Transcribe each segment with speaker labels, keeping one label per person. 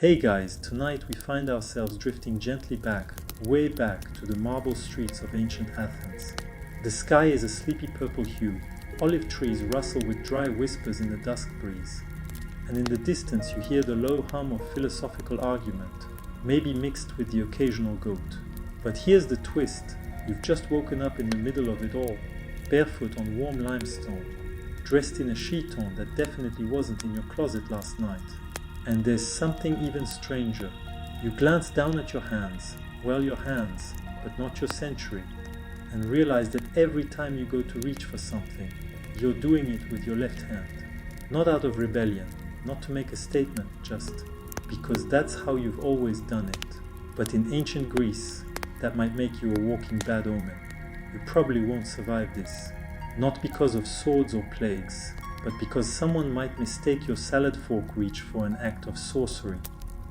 Speaker 1: Hey guys, tonight we find ourselves drifting gently back, way back to the marble streets of ancient Athens. The sky is a sleepy purple hue, olive trees rustle with dry whispers in the dusk breeze, and in the distance you hear the low hum of philosophical argument, maybe mixed with the occasional goat. But here's the twist, you've just woken up in the middle of it all, barefoot on warm limestone, dressed in a chiton that definitely wasn't in your closet last night. And there's something even stranger. You glance down at your hands, well, your hands, but not your century, and realize that every time you go to reach for something, you're doing it with your left hand. Not out of rebellion, not to make a statement, just because that's how you've always done it. But in ancient Greece, that might make you a walking bad omen. You probably won't survive this. Not because of swords or plagues, but because someone might mistake your salad fork reach for an act of sorcery.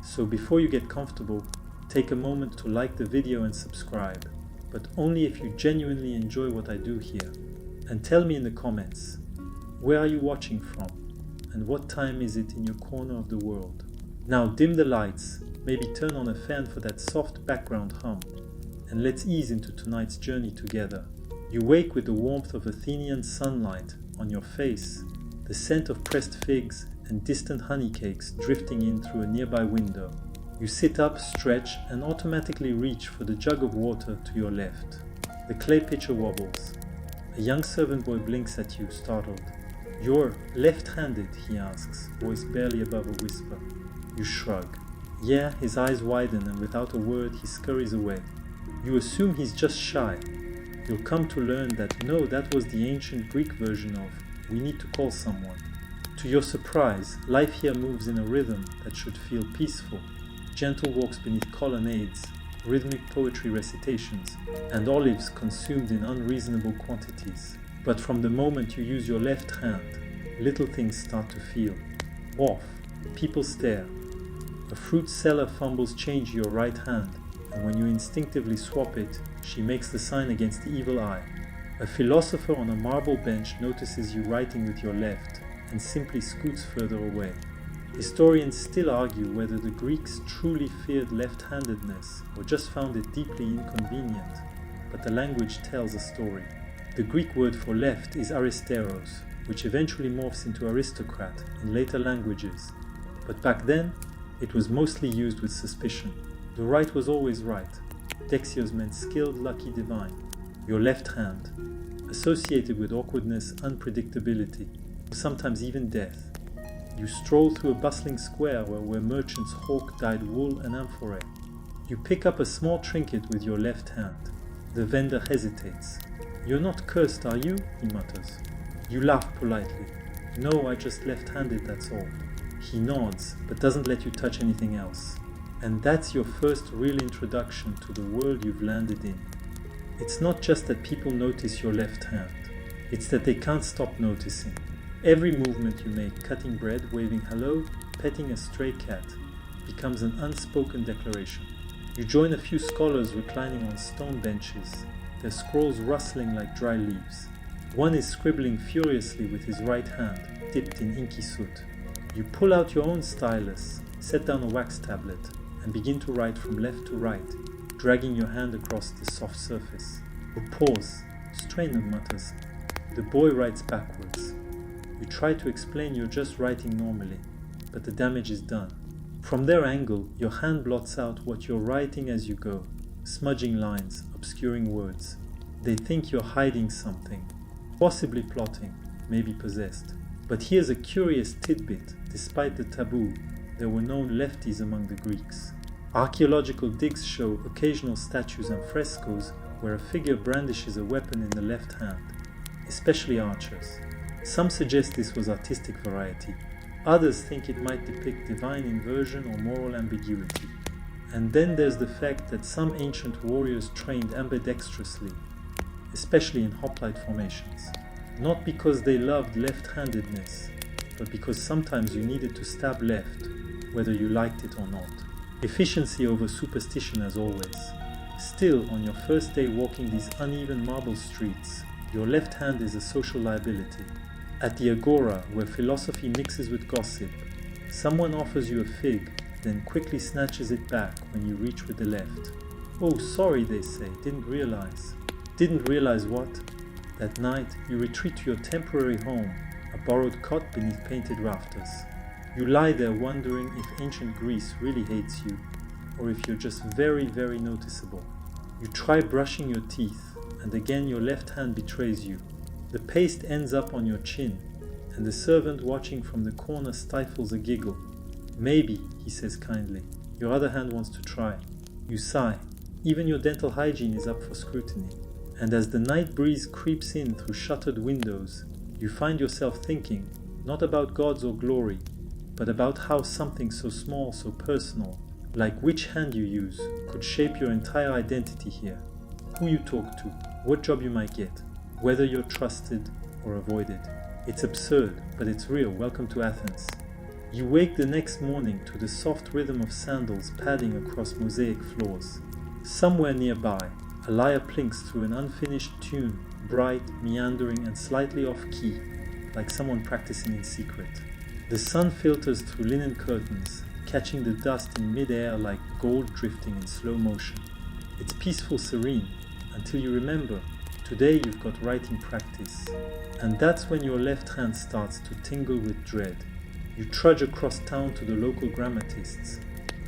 Speaker 1: So before you get comfortable, take a moment to like the video and subscribe, but only if you genuinely enjoy what I do here. And tell me in the comments, where are you watching from? And what time is it in your corner of the world? Now dim the lights, maybe turn on a fan for that soft background hum, and let's ease into tonight's journey together. You wake with the warmth of Athenian sunlight on your face, the scent of pressed figs and distant honey cakes drifting in through a nearby window. You sit up, stretch, and automatically reach for the jug of water to your left. The clay pitcher wobbles. A young servant boy blinks at you, startled. "You're left-handed?" he asks, voice barely above a whisper. You shrug. Yeah, his eyes widen, and without a word he scurries away. You assume he's just shy. You'll come to learn that no, that was the ancient Greek version of "we need to call someone." To your surprise, life here moves in a rhythm that should feel peaceful. Gentle walks beneath colonnades, rhythmic poetry recitations, and olives consumed in unreasonable quantities. But from the moment you use your left hand, little things start to feel off. People stare. A fruit seller fumbles change your right hand, and when you instinctively swap it, she makes the sign against the evil eye. A philosopher on a marble bench notices you writing with your left and simply scoots further away. Historians still argue whether the Greeks truly feared left-handedness or just found it deeply inconvenient, but the language tells a story. The Greek word for left is aristeros, which eventually morphs into aristocrat in later languages. But back then, it was mostly used with suspicion. The right was always right. Dexios meant skilled, lucky, divine. Your left hand, associated with awkwardness, unpredictability, sometimes even death. You stroll through a bustling square where merchants hawk dyed wool and amphorae. You pick up a small trinket with your left hand. The vendor hesitates. "You're not cursed, are you?" he mutters. You laugh politely. "No, I just left-handed, that's all." He nods, but doesn't let you touch anything else. And that's your first real introduction to the world you've landed in. It's not just that people notice your left hand, it's that they can't stop noticing. Every movement you make, cutting bread, waving hello, petting a stray cat, becomes an unspoken declaration. You join a few scholars reclining on stone benches, their scrolls rustling like dry leaves. One is scribbling furiously with his right hand, dipped in inky soot. You pull out your own stylus, set down a wax tablet, and begin to write from left to right, dragging your hand across the soft surface. You pause. Strainer mutters. The boy writes backwards. You try to explain you're just writing normally, but the damage is done. From their angle, your hand blots out what you're writing as you go, smudging lines, obscuring words. They think you're hiding something, possibly plotting, maybe possessed. But here's a curious tidbit. Despite the taboo, there were known lefties among the Greeks. Archaeological digs show occasional statues and frescoes where a figure brandishes a weapon in the left hand, especially archers. Some suggest this was artistic variety. Others think it might depict divine inversion or moral ambiguity. And then there's the fact that some ancient warriors trained ambidextrously, especially in hoplite formations. Not because they loved left-handedness, but because sometimes you needed to stab left, whether you liked it or not. Efficiency over superstition as always. Still, on your first day walking these uneven marble streets, your left hand is a social liability. At the agora, where philosophy mixes with gossip, someone offers you a fig, then quickly snatches it back when you reach with the left. "Oh, sorry," they say, "didn't realize." Didn't realize what? That night, you retreat to your temporary home, a borrowed cot beneath painted rafters. You lie there wondering if ancient Greece really hates you, or if you're just very, very noticeable. You try brushing your teeth, and again your left hand betrays you. The paste ends up on your chin, and the servant watching from the corner stifles a giggle. "Maybe," he says kindly, "your other hand wants to try." You sigh. Even your dental hygiene is up for scrutiny. And as the night breeze creeps in through shuttered windows, you find yourself thinking, not about gods or glory, but about how something so small, so personal, like which hand you use, could shape your entire identity here. Who you talk to, what job you might get, whether you're trusted or avoided. It's absurd, but it's real. Welcome to Athens. You wake the next morning to the soft rhythm of sandals padding across mosaic floors. Somewhere nearby, a lyre plinks through an unfinished tune, bright, meandering, and slightly off-key, like someone practicing in secret. The sun filters through linen curtains, catching the dust in mid-air like gold drifting in slow motion. It's peaceful, serene, until you remember, today you've got writing practice. And that's when your left hand starts to tingle with dread. You trudge across town to the local grammatists,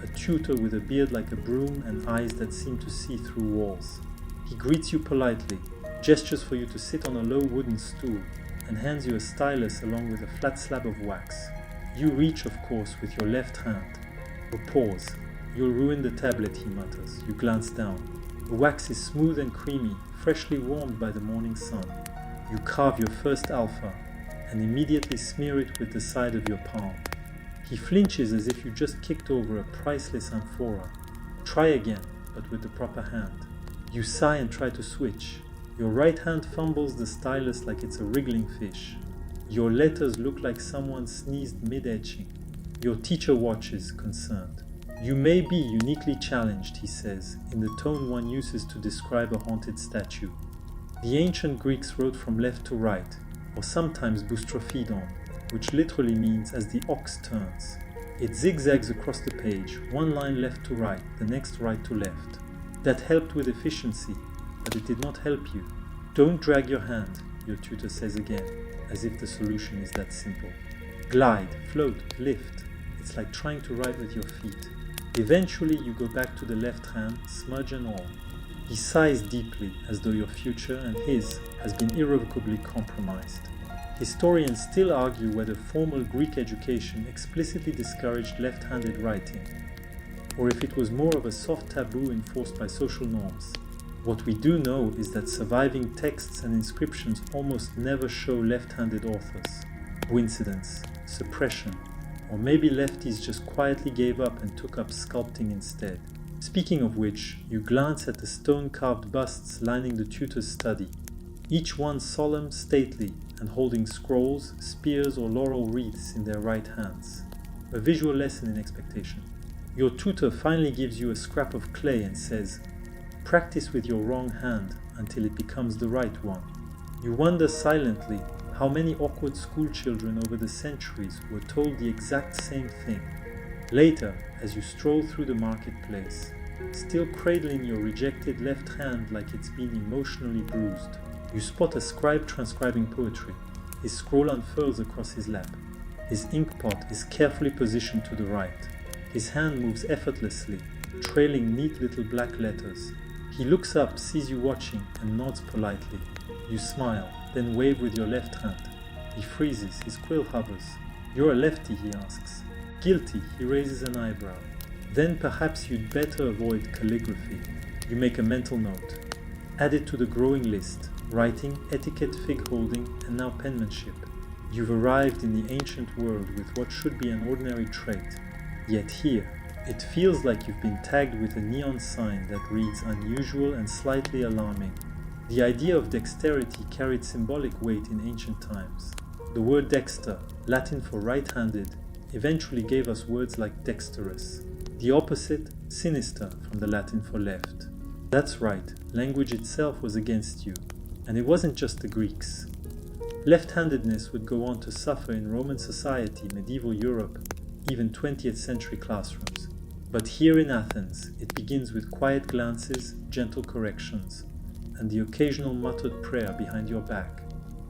Speaker 1: a tutor with a beard like a broom and eyes that seem to see through walls. He greets you politely, gestures for you to sit on a low wooden stool, and hands you a stylus along with a flat slab of wax. You reach, of course, with your left hand. A pause. "You'll ruin the tablet," he mutters. You glance down. The wax is smooth and creamy, freshly warmed by the morning sun. You carve your first alpha, and immediately smear it with the side of your palm. He flinches as if you just kicked over a priceless amphora. Try again, but with the proper hand. You sigh and try to switch. Your right hand fumbles the stylus like it's a wriggling fish. Your letters look like someone sneezed mid-etching. Your teacher watches, concerned. "You may be uniquely challenged," he says, in the tone one uses to describe a haunted statue. The ancient Greeks wrote from left to right, or sometimes boustrophodon, which literally means as the ox turns. It zigzags across the page, one line left to right, the next right to left. That helped with efficiency, but it did not help you. "Don't drag your hand," your tutor says again, as if the solution is that simple. Glide, float, lift. It's like trying to write with your feet. Eventually you go back to the left hand, smudge and all. He sighs deeply, as though your future and his has been irrevocably compromised. Historians still argue whether formal Greek education explicitly discouraged left-handed writing, or if it was more of a soft taboo enforced by social norms. What we do know is that surviving texts and inscriptions almost never show left-handed authors. Coincidence, suppression, or maybe lefties just quietly gave up and took up sculpting instead. Speaking of which, you glance at the stone-carved busts lining the tutor's study, each one solemn, stately, and holding scrolls, spears, or laurel wreaths in their right hands. A visual lesson in expectation. Your tutor finally gives you a scrap of clay and says, "Practice with your wrong hand until it becomes the right one." You wonder silently how many awkward schoolchildren over the centuries were told the exact same thing. Later, as you stroll through the marketplace, still cradling your rejected left hand like it's been emotionally bruised, you spot a scribe transcribing poetry. His scroll unfurls across his lap. His inkpot is carefully positioned to the right. His hand moves effortlessly, trailing neat little black letters. He looks up, sees you watching, and nods politely. You smile, then wave with your left hand. He freezes, his quill hovers. "You're a lefty," he asks. Guilty, he raises an eyebrow. "Then perhaps you'd better avoid calligraphy." You make a mental note. Add it to the growing list: writing, etiquette, fig holding, and now penmanship. You've arrived in the ancient world with what should be an ordinary trait. Yet here, it feels like you've been tagged with a neon sign that reads unusual and slightly alarming. The idea of dexterity carried symbolic weight in ancient times. The word dexter, Latin for right-handed, eventually gave us words like dexterous. The opposite, sinister, from the Latin for left. That's right, language itself was against you. And it wasn't just the Greeks. Left-handedness would go on to suffer in Roman society, medieval Europe, even 20th century classrooms. But here in Athens, it begins with quiet glances, gentle corrections, and the occasional muttered prayer behind your back.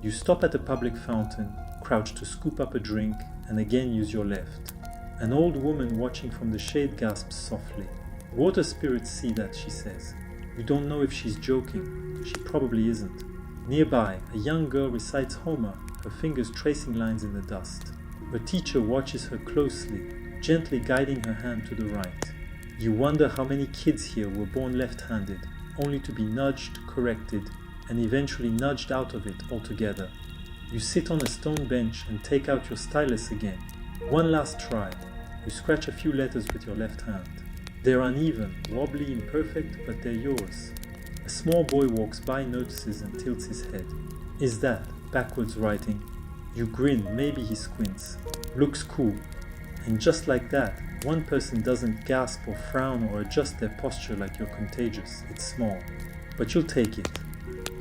Speaker 1: You stop at a public fountain, crouch to scoop up a drink, and again use your left. An old woman watching from the shade gasps softly. Water spirits see that, she says. You don't know if she's joking. She probably isn't. Nearby, a young girl recites Homer, her fingers tracing lines in the dust. Her teacher watches her closely, gently guiding her hand to the right. You wonder how many kids here were born left-handed, only to be nudged, corrected, and eventually nudged out of it altogether. You sit on a stone bench and take out your stylus again. One last try. You scratch a few letters with your left hand. They're uneven, wobbly, imperfect, but they're yours. A small boy walks by, notices, and tilts his head. Is that backwards writing? You grin, maybe he squints. Looks cool. And just like that, one person doesn't gasp or frown or adjust their posture like you're contagious. It's small. But you'll take it.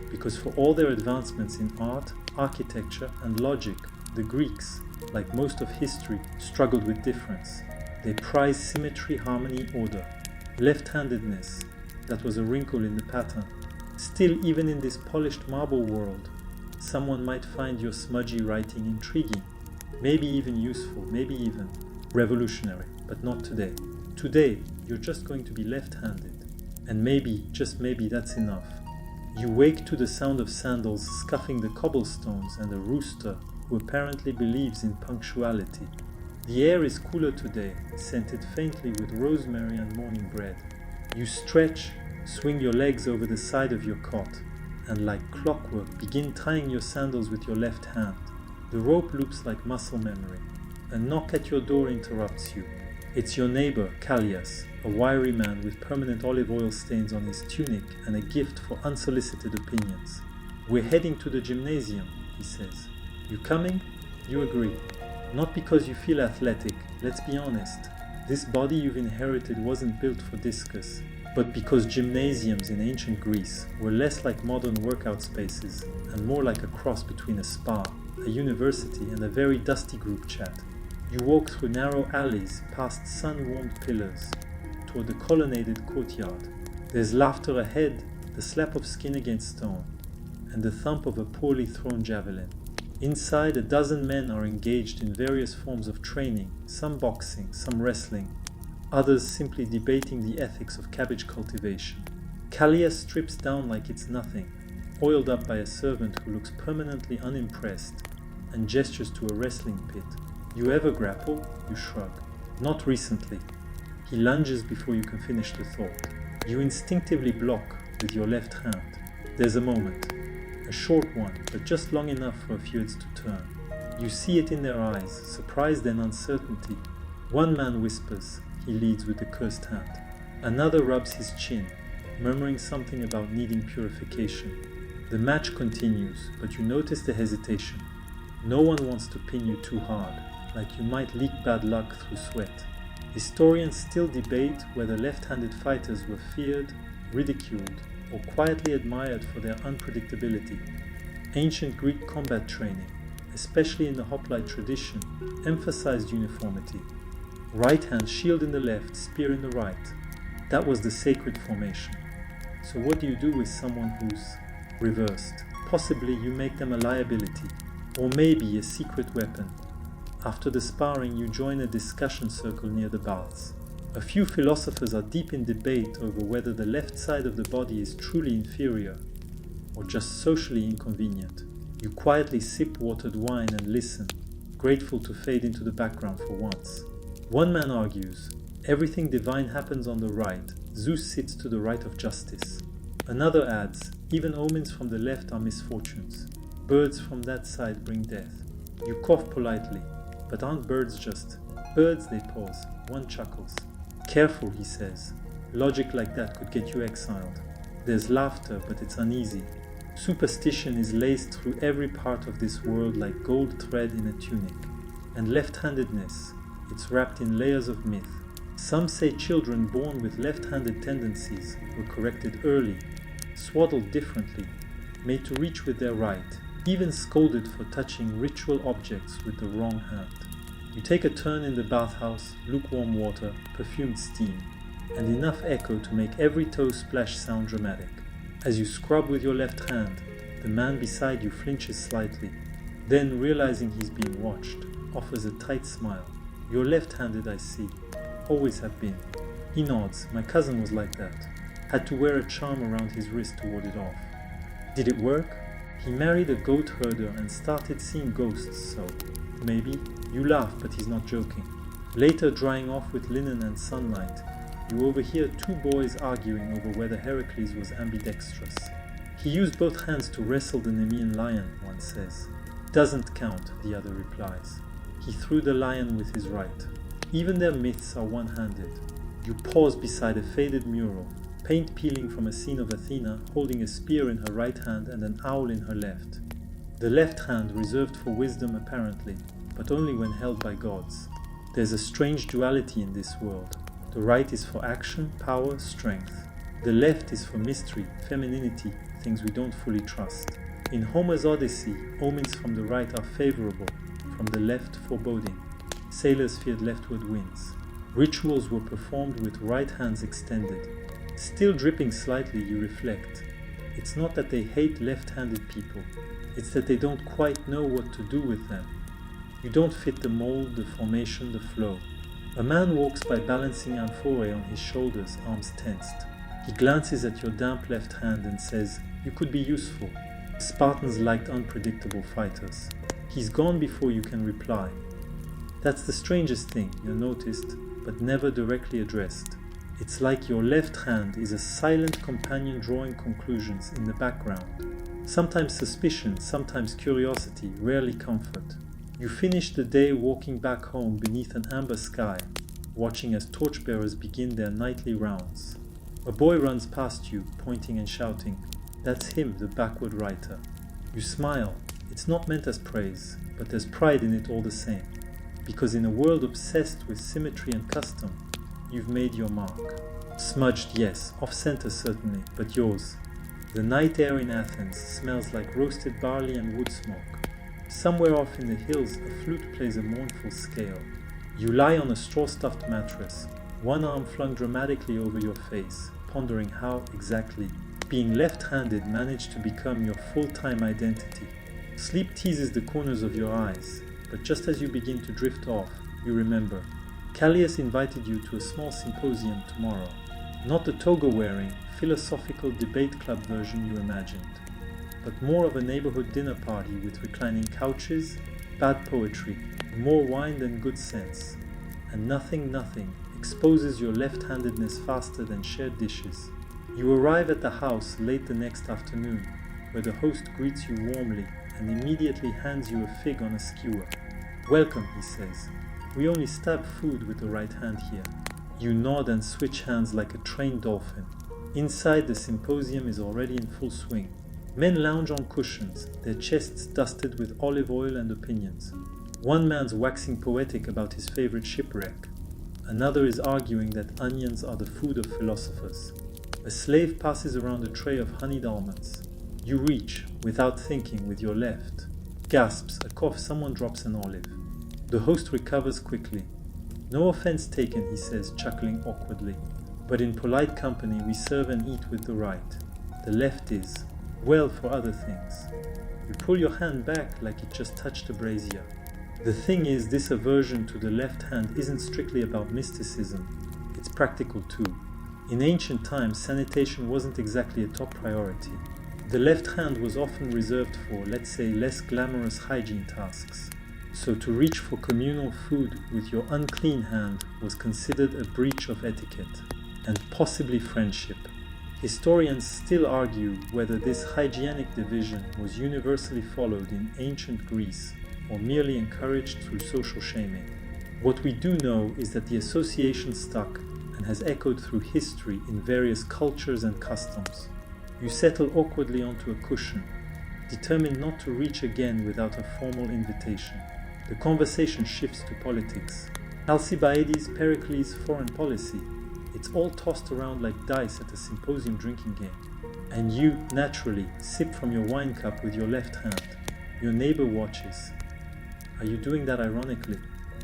Speaker 1: Because for all their advancements in art, architecture, and logic, the Greeks, like most of history, struggled with difference. They prized symmetry, harmony, order. Left-handedness, that was a wrinkle in the pattern. Still, even in this polished marble world, someone might find your smudgy writing intriguing, maybe even useful, maybe even revolutionary, but not today. Today, you're just going to be left-handed, and maybe, just maybe, that's enough. You wake to the sound of sandals scuffing the cobblestones and a rooster who apparently believes in punctuality. The air is cooler today, scented faintly with rosemary and morning bread. You stretch, swing your legs over the side of your cot, and like clockwork begin tying your sandals with your left hand. The rope loops like muscle memory. A knock at your door interrupts you. It's your neighbor, Callias, a wiry man with permanent olive oil stains on his tunic and a gift for unsolicited opinions. We're heading to the gymnasium, he says. You coming? You agree. Not because you feel athletic, let's be honest. This body you've inherited wasn't built for discus, but because gymnasiums in ancient Greece were less like modern workout spaces and more like a cross between a spa, a university, and a very dusty group chat. You walk through narrow alleys, past sun-warmed pillars, toward the colonnaded courtyard. There's laughter ahead, the slap of skin against stone, and the thump of a poorly thrown javelin. Inside, a dozen men are engaged in various forms of training, some boxing, some wrestling, others simply debating the ethics of cabbage cultivation. Callias strips down like it's nothing, oiled up by a servant who looks permanently unimpressed, and gestures to a wrestling pit. You ever grapple? You shrug. Not recently. He lunges before you can finish the thought. You instinctively block with your left hand. There's a moment. A short one, but just long enough for a few heads to turn. You see it in their eyes, surprise and uncertainty. One man whispers. He leads with the cursed hand. Another rubs his chin, murmuring something about needing purification. The match continues, but you notice the hesitation. No one wants to pin you too hard, like you might leak bad luck through sweat. Historians still debate whether left-handed fighters were feared, ridiculed, or quietly admired for their unpredictability. Ancient Greek combat training, especially in the hoplite tradition, emphasized uniformity. Right hand shield in the left, spear in the right. That was the sacred formation. So what do you do with someone who's reversed? Possibly you make them a liability, or maybe a secret weapon. After the sparring, you join a discussion circle near the baths. A few philosophers are deep in debate over whether the left side of the body is truly inferior, or just socially inconvenient. You quietly sip watered wine and listen, grateful to fade into the background for once. One man argues, everything divine happens on the right, Zeus sits to the right of justice. Another adds, even omens from the left are misfortunes. Birds from that side bring death. You cough politely, but aren't birds just birds? They pause. One chuckles. Careful, he says. Logic like that could get you exiled. There's laughter, but it's uneasy. Superstition is laced through every part of this world like gold thread in a tunic. And left-handedness, it's wrapped in layers of myth. Some say children born with left-handed tendencies were corrected early, swaddled differently, made to reach with their right, even scolded for touching ritual objects with the wrong hand. You take a turn in the bathhouse, lukewarm water, perfumed steam, and enough echo to make every toe splash sound dramatic. As you scrub with your left hand, the man beside you flinches slightly, then, realizing he's being watched, offers a tight smile. You're left-handed, I see. Always have been. He nods. My cousin was like that. Had to wear a charm around his wrist to ward it off. Did it work? He married a goat herder and started seeing ghosts, so maybe. You laugh, but he's not joking. Later, drying off with linen and sunlight, you overhear two boys arguing over whether Heracles was ambidextrous. He used both hands to wrestle the Nemean lion, one says. Doesn't count, the other replies. He threw the lion with his right. Even their myths are one-handed. You pause beside a faded mural, paint peeling from a scene of Athena holding a spear in her right hand and an owl in her left. The left hand reserved for wisdom apparently, but only when held by gods. There's a strange duality in this world. The right is for action, power, strength. The left is for mystery, femininity, things we don't fully trust. In Homer's Odyssey, omens from the right are favorable, from the left foreboding. Sailors feared leftward winds. Rituals were performed with right hands extended. Still dripping slightly, you reflect. It's not that they hate left-handed people, it's that they don't quite know what to do with them. You don't fit the mold, the formation, the flow. A man walks by balancing amphorae on his shoulders, arms tensed. He glances at your damp left hand and says, "You could be useful." Spartans liked unpredictable fighters. He's gone before you can reply. That's the strangest thing, you're noticed, but never directly addressed. It's like your left hand is a silent companion drawing conclusions in the background. Sometimes suspicion, sometimes curiosity, rarely comfort. You finish the day walking back home beneath an amber sky, watching as torchbearers begin their nightly rounds. A boy runs past you, pointing and shouting. That's him, the backward writer. You smile. It's not meant as praise, but there's pride in it all the same. Because in a world obsessed with symmetry and custom, you've made your mark. Smudged, yes, off-center certainly, but yours. The night air in Athens smells like roasted barley and wood smoke. Somewhere off in the hills, a flute plays a mournful scale. You lie on a straw-stuffed mattress, one arm flung dramatically over your face, pondering how, exactly, being left-handed managed to become your full-time identity. Sleep teases the corners of your eyes, but just as you begin to drift off, you remember. Callias invited you to a small symposium tomorrow. Not the toga-wearing, philosophical debate club version you imagined, but more of a neighborhood dinner party with reclining couches, bad poetry, more wine than good sense. And nothing exposes your left-handedness faster than shared dishes. You arrive at the house late the next afternoon, where the host greets you warmly and immediately hands you a fig on a skewer. "Welcome," he says. "We only stab food with the right hand here." You nod and switch hands like a trained dolphin. Inside, the symposium is already in full swing. Men lounge on cushions, their chests dusted with olive oil and opinions. One man's waxing poetic about his favorite shipwreck. Another is arguing that onions are the food of philosophers. A slave passes around a tray of honeyed almonds. You reach, without thinking, with your left. Gasps, a cough, someone drops an olive. The host recovers quickly. "No offense taken," he says, chuckling awkwardly. "But in polite company we serve and eat with the right. The left is, well, for other things." You pull your hand back like it just touched a brazier. The thing is, this aversion to the left hand isn't strictly about mysticism. It's practical too. In ancient times, sanitation wasn't exactly a top priority. The left hand was often reserved for, let's say, less glamorous hygiene tasks. So to reach for communal food with your unclean hand was considered a breach of etiquette, and possibly friendship. Historians still argue whether this hygienic division was universally followed in ancient Greece or merely encouraged through social shaming. What we do know is that the association stuck and has echoed through history in various cultures and customs. You settle awkwardly onto a cushion, determined not to reach again without a formal invitation. The conversation shifts to politics. Alcibiades, Pericles, foreign policy. It's all tossed around like dice at a symposium drinking game. And you, naturally, sip from your wine cup with your left hand. Your neighbor watches. Are you doing that ironically?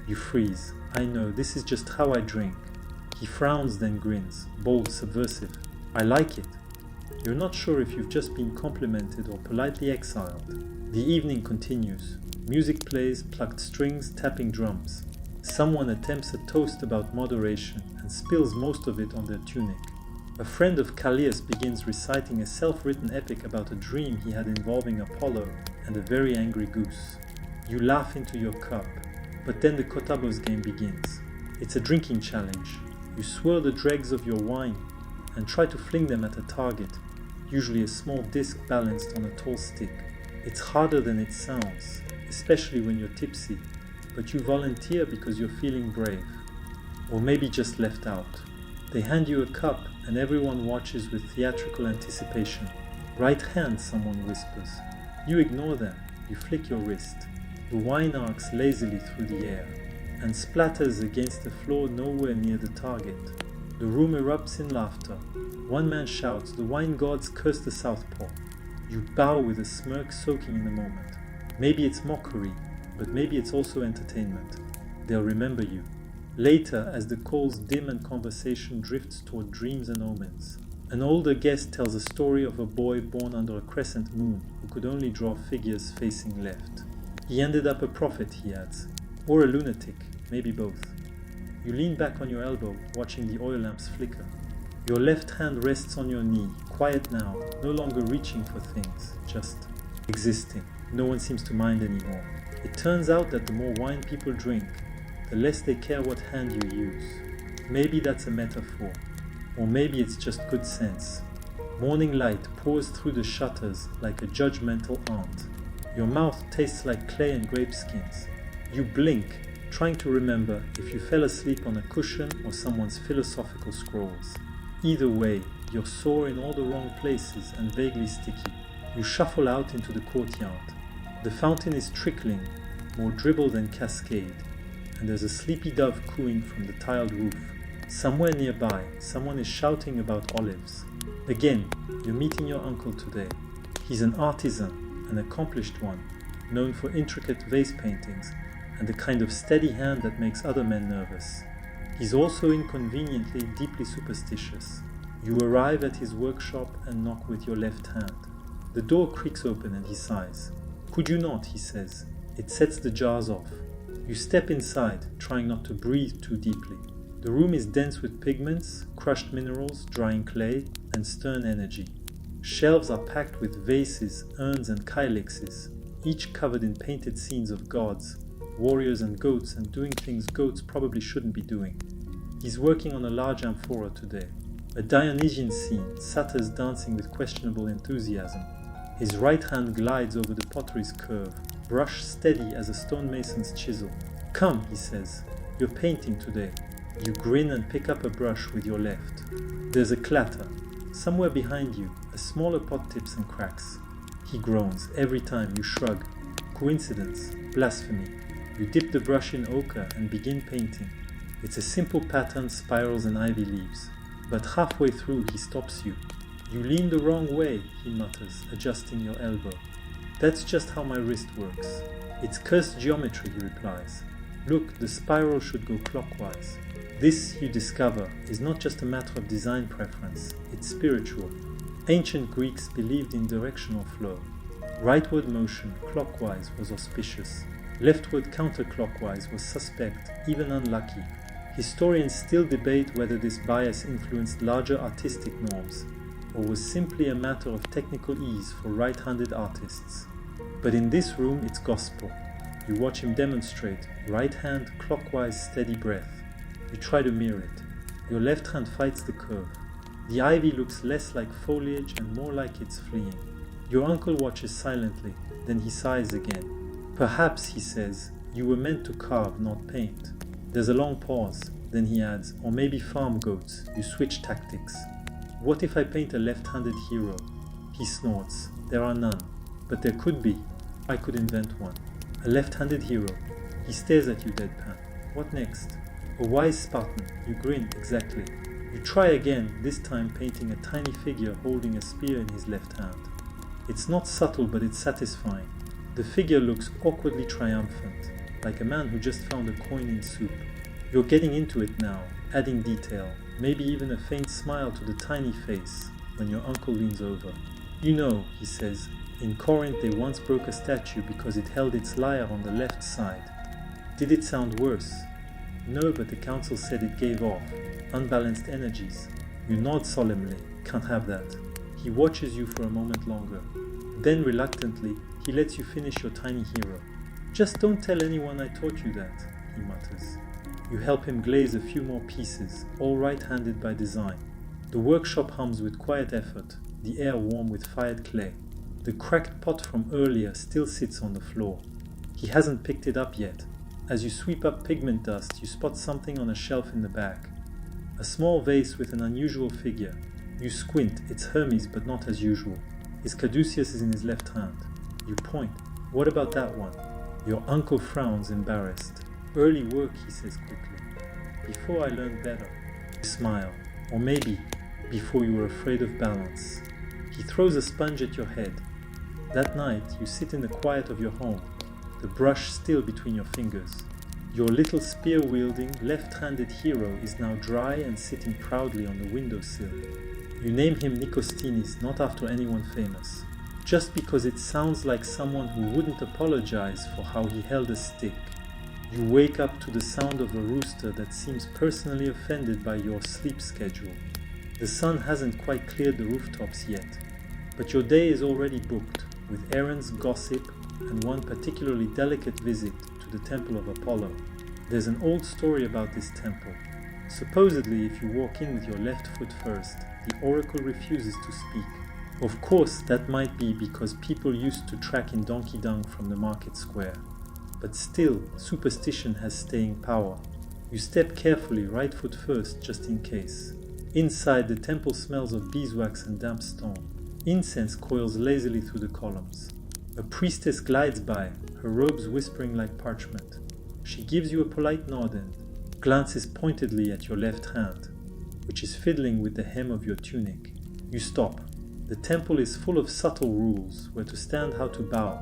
Speaker 1: You freeze. I know, this is just how I drink. He frowns, then grins, bold, subversive. I like it. You're not sure if you've just been complimented or politely exiled. The evening continues. Music plays, plucked strings, tapping drums. Someone attempts a toast about moderation and spills most of it on their tunic. A friend of Callias begins reciting a self-written epic about a dream he had involving Apollo and a very angry goose. You laugh into your cup, but then the Kotabos game begins. It's a drinking challenge. You swirl the dregs of your wine and try to fling them at a target, usually a small disc balanced on a tall stick. It's harder than it sounds, especially when you're tipsy, but you volunteer because you're feeling brave. Or maybe just left out. They hand you a cup and everyone watches with theatrical anticipation. Right hand, someone whispers. You ignore them. You flick your wrist. The wine arcs lazily through the air and splatters against the floor nowhere near the target. The room erupts in laughter. One man shouts, "The wine gods curse the southpaw." You bow with a smirk soaking in the moment. Maybe it's mockery, but maybe it's also entertainment. They'll remember you. Later, as the calls dim and conversation drifts toward dreams and omens, an older guest tells a story of a boy born under a crescent moon who could only draw figures facing left. He ended up a prophet, he adds, or a lunatic, maybe both. You lean back on your elbow, watching the oil lamps flicker. Your left hand rests on your knee, quiet now, no longer reaching for things, just existing. No one seems to mind anymore. It turns out that the more wine people drink, the less they care what hand you use. Maybe that's a metaphor, or maybe it's just good sense. Morning light pours through the shutters like a judgmental aunt. Your mouth tastes like clay and grape skins. You blink, trying to remember if you fell asleep on a cushion or someone's philosophical scrolls. Either way, you're sore in all the wrong places and vaguely sticky. You shuffle out into the courtyard. The fountain is trickling, more dribble than cascade, and there's a sleepy dove cooing from the tiled roof. Somewhere nearby, someone is shouting about olives. Again, you're meeting your uncle today. He's an artisan, an accomplished one, known for intricate vase paintings and the kind of steady hand that makes other men nervous. He's also inconveniently deeply superstitious. You arrive at his workshop and knock with your left hand. The door creaks open and he sighs. "Could you not?" he says. It sets the jars off. You step inside, trying not to breathe too deeply. The room is dense with pigments, crushed minerals, drying clay, and stern energy. Shelves are packed with vases, urns, and kylixes, each covered in painted scenes of gods, warriors and goats, and doing things goats probably shouldn't be doing. He's working on a large amphora today. A Dionysian scene, satyrs dancing with questionable enthusiasm. His right hand glides over the pottery's curve, brush steady as a stonemason's chisel. "Come," he says, "you're painting today." You grin and pick up a brush with your left. There's a clatter. Somewhere behind you, a smaller pot tips and cracks. He groans every time you shrug. Coincidence, blasphemy. You dip the brush in ochre and begin painting. It's a simple pattern, spirals and ivy leaves. But halfway through he stops you. "You lean the wrong way," he mutters, adjusting your elbow. "That's just how my wrist works." "It's cursed geometry," he replies. "Look, the spiral should go clockwise." This, you discover, is not just a matter of design preference, it's spiritual. Ancient Greeks believed in directional flow. Rightward motion, clockwise, was auspicious. Leftward counterclockwise was suspect, even unlucky. Historians still debate whether this bias influenced larger artistic norms, or was simply a matter of technical ease for right-handed artists. But in this room, it's gospel. You watch him demonstrate, right hand, clockwise, steady breath. You try to mirror it. Your left hand fights the curve. The ivy looks less like foliage and more like it's fleeing. Your uncle watches silently, then he sighs again. "Perhaps," he says, "you were meant to carve, not paint." There's a long pause, then he adds, "Or maybe farm goats." You switch tactics. "What if I paint a left-handed hero?" He snorts. "There are none. But there could be. I could invent one. A left-handed hero." He stares at you deadpan. "What next?" "A wise Spartan." You grin. "Exactly." You try again, this time painting a tiny figure holding a spear in his left hand. It's not subtle, but it's satisfying. The figure looks awkwardly triumphant. like a man who just found a coin in soup. You're getting into it now, adding detail, maybe even a faint smile to the tiny face when your uncle leans over. You know, he says, in Corinth they once broke a statue because it held its lyre on the left side. Did it sound worse? No, but the council said it gave off unbalanced energies. You nod solemnly, can't have that. He watches you for a moment longer. Then reluctantly, he lets you finish your tiny hero. Just don't tell anyone I taught you that, he mutters. You help him glaze a few more pieces, all right-handed by design. The workshop hums with quiet effort, the air warm with fired clay. The cracked pot from earlier still sits on the floor. He hasn't picked it up yet. As you sweep up pigment dust, you spot something on a shelf in the back. A small vase with an unusual figure. You squint, it's Hermes but not as usual. His caduceus is in his left hand. You point. What about that one? Your uncle frowns, embarrassed. Early work, he says quickly. Before I learned better. You smile. Or maybe, before you were afraid of balance. He throws a sponge at your head. That night, you sit in the quiet of your home, the brush still between your fingers. Your little spear-wielding, left-handed hero is now dry and sitting proudly on the windowsill. You name him Nikostinis, not after anyone famous, just because it sounds like someone who wouldn't apologize for how he held a stick. You wake up to the sound of a rooster that seems personally offended by your sleep schedule. The sun hasn't quite cleared the rooftops yet, but your day is already booked, with errands, gossip, and one particularly delicate visit to the Temple of Apollo. There's an old story about this temple. Supposedly, if you walk in with your left foot first, the oracle refuses to speak. Of course, that might be because people used to track in donkey dung from the market square. But still, superstition has staying power. You step carefully, right foot first, just in case. Inside, the temple smells of beeswax and damp stone. Incense coils lazily through the columns. A priestess glides by, her robes whispering like parchment. She gives you a polite nod and glances pointedly at your left hand, which is fiddling with the hem of your tunic. You stop. The temple is full of subtle rules, where to stand, how to bow,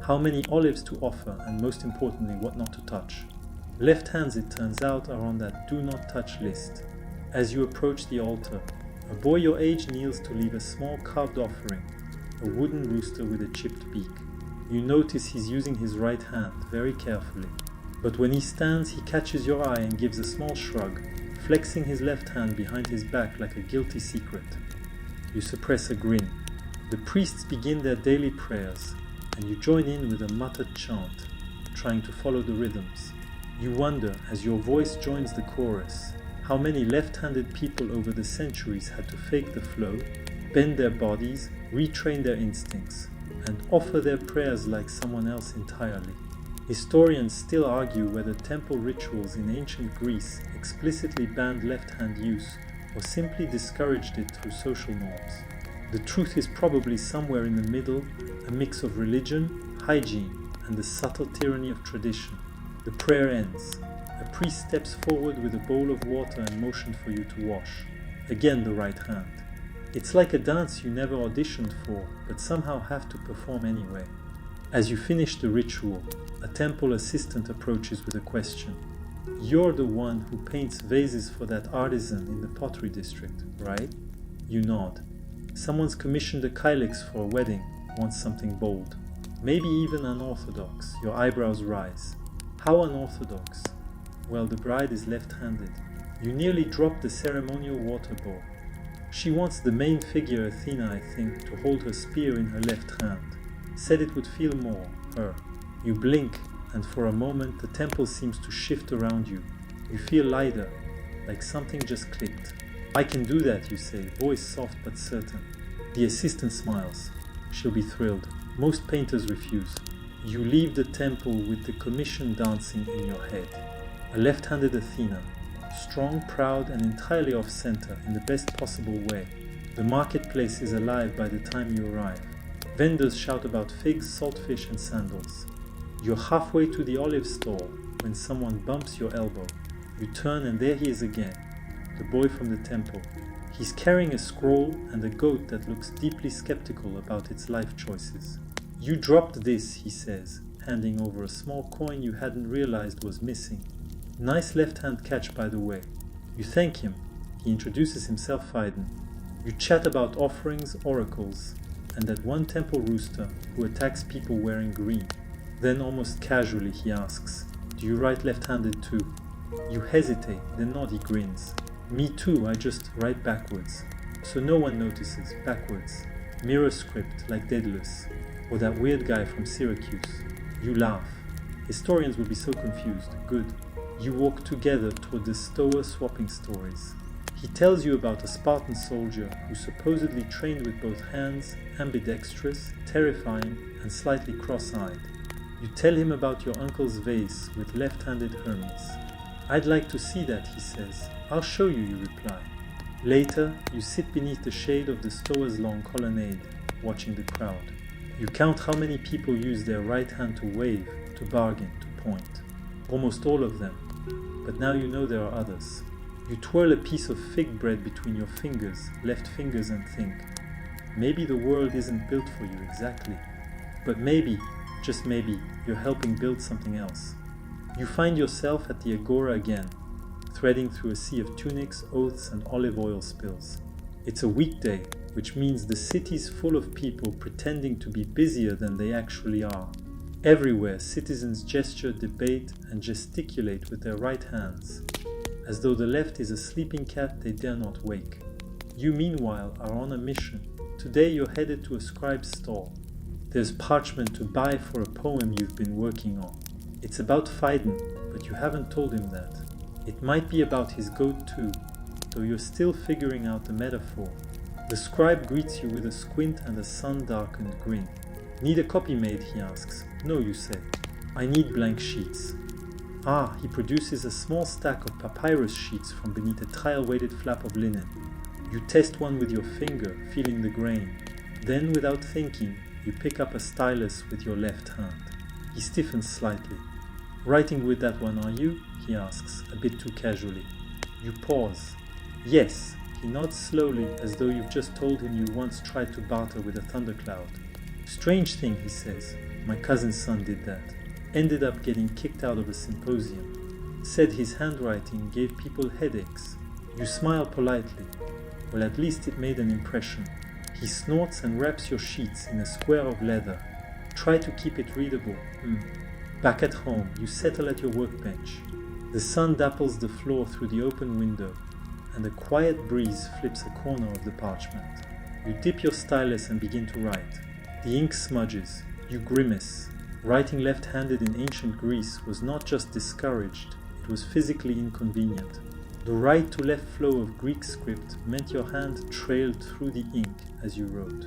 Speaker 1: how many olives to offer, and most importantly, what not to touch. Left hands, it turns out, are on that do not touch list. As you approach the altar, a boy your age kneels to leave a small carved offering, a wooden rooster with a chipped beak. You notice he's using his right hand very carefully, but when he stands, he catches your eye and gives a small shrug, flexing his left hand behind his back like a guilty secret. You suppress a grin. The priests begin their daily prayers, and you join in with a muttered chant, trying to follow the rhythms. You wonder, as your voice joins the chorus, how many left-handed people over the centuries had to fake the flow, bend their bodies, retrain their instincts, and offer their prayers like someone else entirely. Historians still argue whether temple rituals in ancient Greece explicitly banned left-hand use or simply discouraged it through social norms. The truth is probably somewhere in the middle, a mix of religion, hygiene, and the subtle tyranny of tradition. The prayer ends. A priest steps forward with a bowl of water and motions for you to wash. Again the right hand. It's like a dance you never auditioned for, but somehow have to perform anyway. As you finish the ritual, a temple assistant approaches with a question. You're the one who paints vases for that artisan in the pottery district, right? You nod. Someone's commissioned a kylix for a wedding, wants something bold. Maybe even unorthodox. Your eyebrows rise. How unorthodox? Well, the bride is left-handed. You nearly drop the ceremonial water bowl. She wants the main figure, Athena, I think, to hold her spear in her left hand. Said it would feel more, her. You blink, and for a moment the temple seems to shift around you. You feel lighter, like something just clicked. I can do that, you say, voice soft but certain. The assistant smiles. She'll be thrilled. Most painters refuse. You leave the temple with the commission dancing in your head. A left-handed Athena, strong, proud, and entirely off-center in the best possible way. The marketplace is alive by the time you arrive. Vendors shout about figs, saltfish, and sandals. You're halfway to the olive stall when someone bumps your elbow. You turn and there he is again, the boy from the temple. He's carrying a scroll and a goat that looks deeply skeptical about its life choices. You dropped this, he says, handing over a small coin you hadn't realized was missing. Nice left-hand catch, by the way. You thank him. He introduces himself, Phaidon. You chat about offerings, oracles, and that one temple rooster who attacks people wearing green. Then almost casually he asks, "Do you write left-handed too?" You hesitate, then nod. He grins. "Me too, I just write backwards." So no one notices, backwards. Mirror script, like Daedalus, or that weird guy from Syracuse. You laugh. Historians will be so confused. Good. You walk together toward the Stoa swapping stories. He tells you about a Spartan soldier who supposedly trained with both hands, ambidextrous, terrifying, and slightly cross-eyed. You tell him about your uncle's vase with left-handed Hermes. "I'd like to see that," he says. "I'll show you," you reply. Later, you sit beneath the shade of the Stoa's long colonnade, watching the crowd. You count how many people use their right hand to wave, to bargain, to point. Almost all of them. But now you know there are others. You twirl a piece of fig bread between your fingers, left fingers, and think, maybe the world isn't built for you exactly. But maybe, just maybe, you're helping build something else. You find yourself at the Agora again, threading through a sea of tunics, oaths, and olive oil spills. It's a weekday, which means the city's full of people pretending to be busier than they actually are. Everywhere, citizens gesture, debate, and gesticulate with their right hands, as though the left is a sleeping cat they dare not wake. You, meanwhile, are on a mission. Today you're headed to a scribe's stall. There's parchment to buy for a poem you've been working on. It's about Phaidon, but you haven't told him that. It might be about his goat too, though you're still figuring out the metaphor. The scribe greets you with a squint and a sun-darkened grin. "Need a copy made?" he asks. "No," you say. "I need blank sheets." Ah, he produces a small stack of papyrus sheets from beneath a tile-weighted flap of linen. You test one with your finger, feeling the grain. Then, without thinking, you pick up a stylus with your left hand. He stiffens slightly. "Writing with that one, are you?" he asks, a bit too casually. You pause. "Yes." He nods slowly, as though you've just told him you once tried to barter with a thundercloud. "Strange thing," he says. "My cousin's son did that. Ended up getting kicked out of a symposium. Said his handwriting gave people headaches." You smile politely. Well, at least it made an impression. He snorts and wraps your sheets in a square of leather. Try to keep it readable. Back at home, you settle at your workbench. The sun dapples the floor through the open window, and a quiet breeze flips a corner of the parchment. You dip your stylus and begin to write. The ink smudges. You grimace. Writing left-handed in ancient Greece was not just discouraged, it was physically inconvenient. The right-to-left flow of Greek script meant your hand trailed through the ink as you wrote.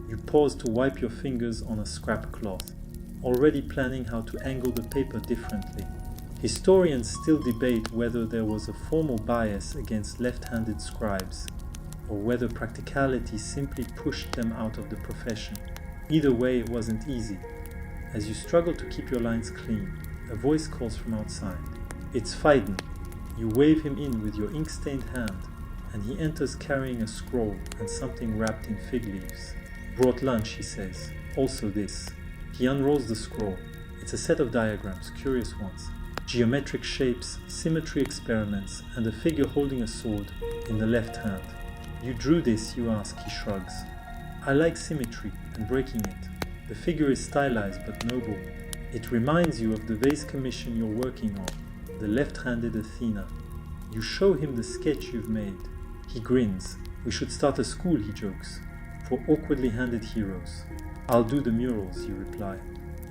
Speaker 1: You pause to wipe your fingers on a scrap cloth, already planning how to angle the paper differently. Historians still debate whether there was a formal bias against left-handed scribes, or whether practicality simply pushed them out of the profession. Either way, it wasn't easy. As you struggle to keep your lines clean, a voice calls from outside. It's Phaidon. You wave him in with your ink-stained hand, and he enters carrying a scroll and something wrapped in fig leaves. "Brought lunch," he says. "Also this." He unrolls the scroll. It's a set of diagrams, curious ones. Geometric shapes, symmetry experiments, and a figure holding a sword in the left hand. "You drew this?" you ask. He shrugs. "I like symmetry and breaking it. The figure is stylized but noble. It reminds you of the vase commission you're working on, the left-handed Athena." You show him the sketch you've made. He grins. "We should start a school," he jokes, "for awkwardly handed heroes." "I'll do the murals," you reply.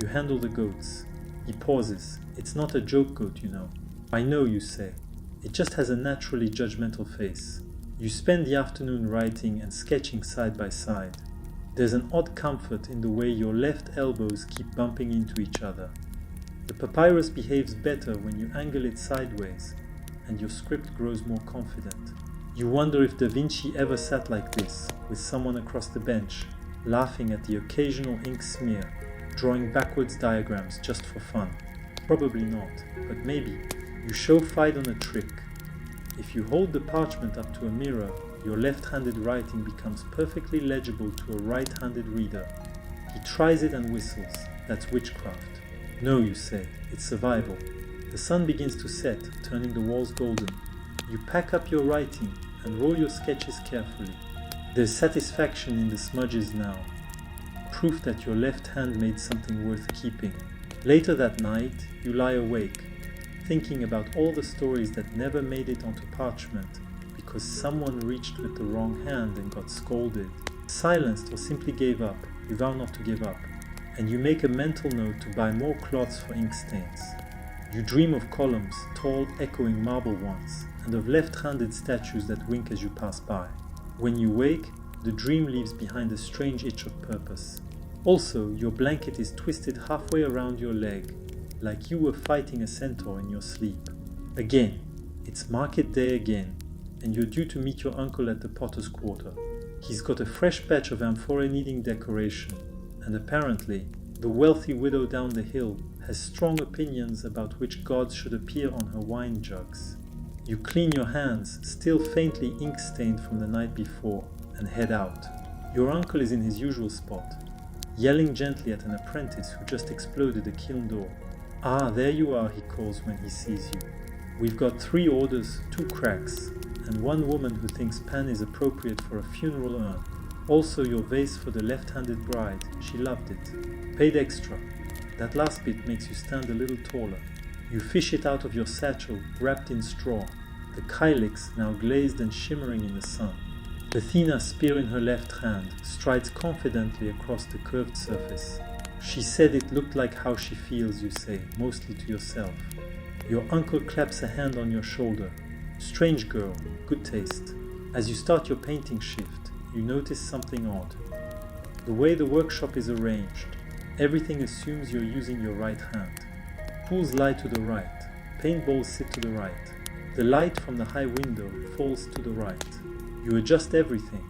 Speaker 1: You handle the goats. He pauses. "It's not a joke goat, you know." "I know," you say. "It just has a naturally judgmental face." You spend the afternoon writing and sketching side by side. There's an odd comfort in the way your left elbows keep bumping into each other. The papyrus behaves better when you angle it sideways, and your script grows more confident. You wonder if Da Vinci ever sat like this, with someone across the bench, laughing at the occasional ink smear, drawing backwards diagrams just for fun. Probably not, but maybe. You show Phaidon a trick. If you hold the parchment up to a mirror, your left-handed writing becomes perfectly legible to a right-handed reader. He tries it and whistles. That's witchcraft. No, you say, it's survival. The sun begins to set, turning the walls golden. You pack up your writing and roll your sketches carefully. There's satisfaction in the smudges now, proof that your left hand made something worth keeping. Later that night, you lie awake, thinking about all the stories that never made it onto parchment because someone reached with the wrong hand and got scolded, silenced, or simply gave up. You vow not to give up, and you make a mental note to buy more cloths for ink stains. You dream of columns, tall, echoing marble ones, and of left-handed statues that wink as you pass by. When you wake, the dream leaves behind a strange itch of purpose. Also, your blanket is twisted halfway around your leg, like you were fighting a centaur in your sleep. Again, it's market day again, and you're due to meet your uncle at the potter's quarter. He's got a fresh batch of amphora needing decoration, and apparently, the wealthy widow down the hill has strong opinions about which gods should appear on her wine jugs. You clean your hands, still faintly ink-stained from the night before, and head out. Your uncle is in his usual spot, yelling gently at an apprentice who just exploded a kiln door. "Ah, there you are," he calls when he sees you. "We've got 3 orders, 2 cracks, and 1 woman who thinks pan is appropriate for a funeral urn. Also your vase for the left-handed bride, she loved it. Paid extra. That last bit makes you stand a little taller. You fish it out of your satchel, wrapped in straw, the kylix now glazed and shimmering in the sun. Athena, spear in her left hand, strides confidently across the curved surface. She said it looked like how she feels, you say, mostly to yourself. Your uncle claps a hand on your shoulder. Strange girl, good taste. As you start your painting shift, you notice something odd. The way the workshop is arranged, everything assumes you're using your right hand. Pools lie to the right, paintballs sit to the right. The light from the high window falls to the right. You adjust everything,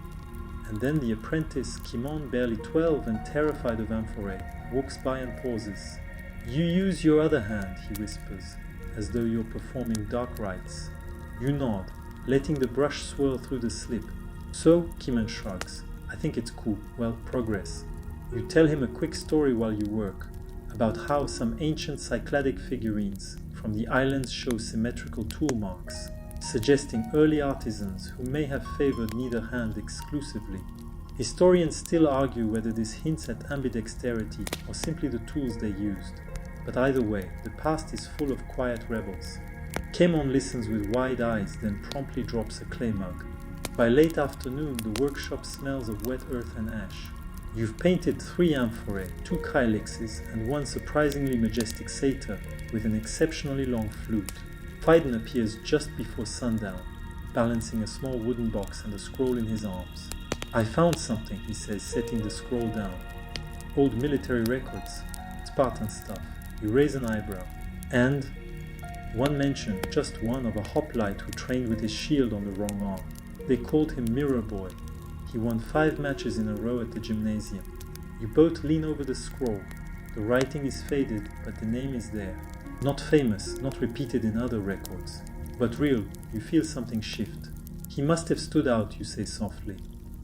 Speaker 1: and then the apprentice, Kimon, barely 12 and terrified of amphorae, walks by and pauses. "You use your other hand," he whispers, as though you're performing dark rites. You nod, letting the brush swirl through the slip. "So," Kimon shrugs, "I think it's cool. Well, progress." You tell him a quick story while you work, about how some ancient Cycladic figurines from the islands show symmetrical tool marks, suggesting early artisans who may have favored neither hand exclusively. Historians still argue whether this hints at ambidexterity or simply the tools they used, but either way, the past is full of quiet rebels. Kemon listens with wide eyes, then promptly drops a clay mug. By late afternoon, the workshop smells of wet earth and ash. You've painted 3 amphorae, 2 kylixes, and 1 surprisingly majestic satyr with an exceptionally long flute. Phaidon appears just before sundown, balancing a small wooden box and a scroll in his arms. "I found something," he says, setting the scroll down. "Old military records, Spartan stuff." You raise an eyebrow. "And?" "One mention, just one, of a hoplite who trained with his shield on the wrong arm. They called him Mirror Boy. He won 5 matches in a row at the gymnasium." You both lean over the scroll. The writing is faded, but the name is there. Not famous, not repeated in other records, but real. You feel something shift. "He must have stood out," you say softly.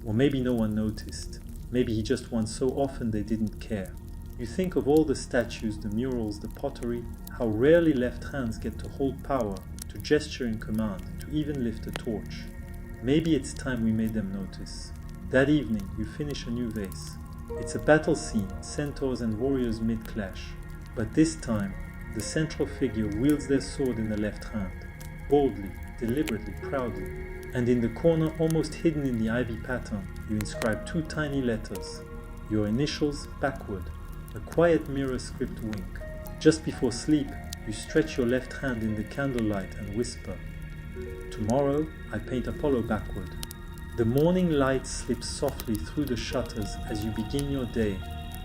Speaker 1: Or maybe no one noticed. Maybe he just won so often they didn't care. You think of all the statues, the murals, the pottery, how rarely left hands get to hold power, to gesture in command, to even lift a torch. Maybe it's time we made them notice. That evening, you finish a new vase. It's a battle scene, centaurs and warriors mid-clash. But this time, the central figure wields their sword in the left hand, boldly, deliberately, proudly. And in the corner, almost hidden in the ivy pattern, you inscribe 2 tiny letters. Your initials backward, a quiet mirror script wink. Just before sleep, you stretch your left hand in the candlelight and whisper, "Tomorrow, I paint Apollo backward." The morning light slips softly through the shutters as you begin your day,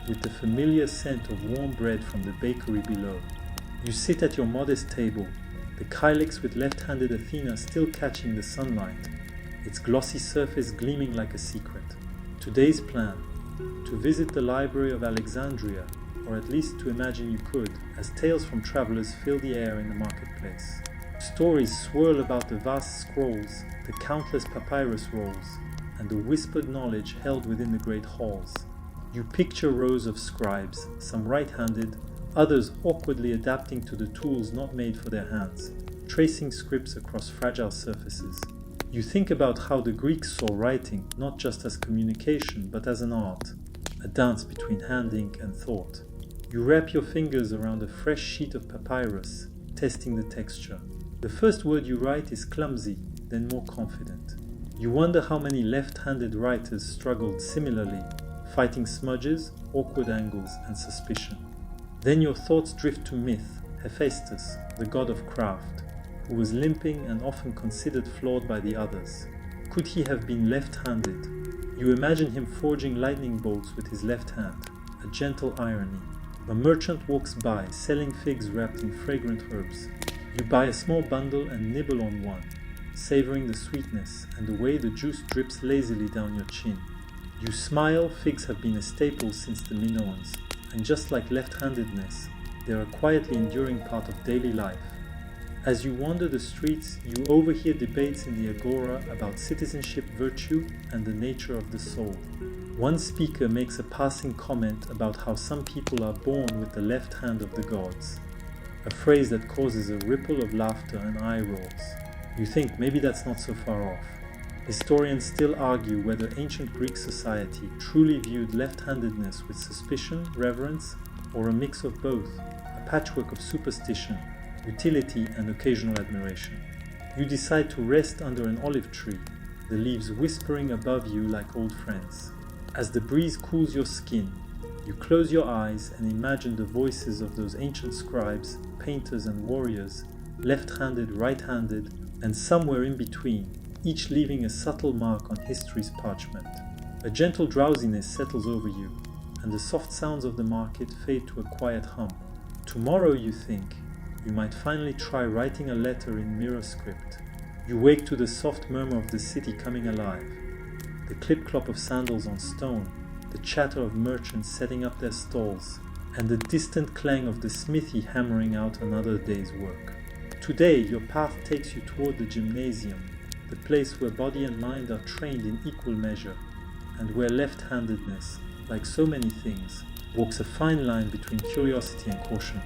Speaker 1: with the familiar scent of warm bread from the bakery below. You sit at your modest table, the kylix with left-handed Athena still catching the sunlight, its glossy surface gleaming like a secret. Today's plan: to visit the Library of Alexandria, or at least to imagine you could, as tales from travelers fill the air in the marketplace. Stories swirl about the vast scrolls, the countless papyrus rolls, and the whispered knowledge held within the great halls. You picture rows of scribes, some right-handed, others awkwardly adapting to the tools not made for their hands, tracing scripts across fragile surfaces. You think about how the Greeks saw writing not just as communication but as an art, a dance between hand ink and thought. You wrap your fingers around a fresh sheet of papyrus, testing the texture. The first word you write is clumsy, then more confident. You wonder how many left-handed writers struggled similarly, fighting smudges, awkward angles, and suspicion. Then your thoughts drift to myth, Hephaestus, the god of craft, who was limping and often considered flawed by the others. Could he have been left-handed? You imagine him forging lightning bolts with his left hand, a gentle irony. A merchant walks by, selling figs wrapped in fragrant herbs. You buy a small bundle and nibble on one, savoring the sweetness and the way the juice drips lazily down your chin. You smile, figs have been a staple since the Minoans, and just like left-handedness, they are a quietly enduring part of daily life. As you wander the streets, you overhear debates in the agora about citizenship, virtue, and the nature of the soul. One speaker makes a passing comment about how some people are born with the left hand of the gods, a phrase that causes a ripple of laughter and eye rolls. You think maybe that's not so far off. Historians still argue whether ancient Greek society truly viewed left-handedness with suspicion, reverence, or a mix of both, a patchwork of superstition, utility, and occasional admiration. You decide to rest under an olive tree, the leaves whispering above you like old friends. As the breeze cools your skin, you close your eyes and imagine the voices of those ancient scribes, painters, and warriors, left-handed, right-handed, and somewhere in between, each leaving a subtle mark on history's parchment. A gentle drowsiness settles over you, and the soft sounds of the market fade to a quiet hum. Tomorrow, you think, you might finally try writing a letter in mirror script. You wake to the soft murmur of the city coming alive, the clip-clop of sandals on stone, the chatter of merchants setting up their stalls, and the distant clang of the smithy hammering out another day's work. Today, your path takes you toward the gymnasium, the place where body and mind are trained in equal measure, and where left-handedness, like so many things, walks a fine line between curiosity and caution.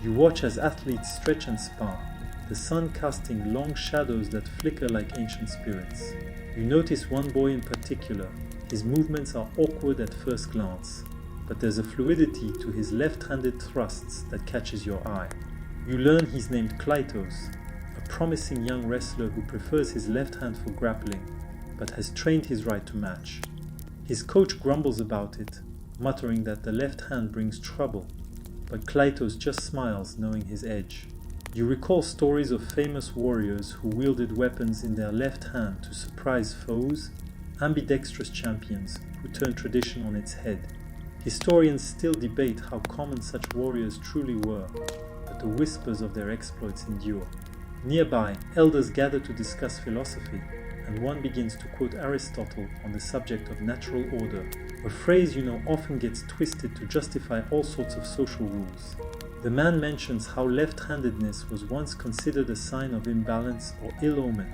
Speaker 1: You watch as athletes stretch and spar, the sun casting long shadows that flicker like ancient spirits. You notice one boy in particular. His movements are awkward at first glance, but there's a fluidity to his left-handed thrusts that catches your eye. You learn he's named Kleitos, a promising young wrestler who prefers his left hand for grappling, but has trained his right to match. His coach grumbles about it, muttering that the left hand brings trouble, but Kleitos just smiles knowing his edge. You recall stories of famous warriors who wielded weapons in their left hand to surprise foes, ambidextrous champions who turned tradition on its head. Historians still debate how common such warriors truly were, but the whispers of their exploits endure. Nearby, elders gather to discuss philosophy, and one begins to quote Aristotle on the subject of natural order, a phrase you know often gets twisted to justify all sorts of social rules. The man mentions how left-handedness was once considered a sign of imbalance or ill omen.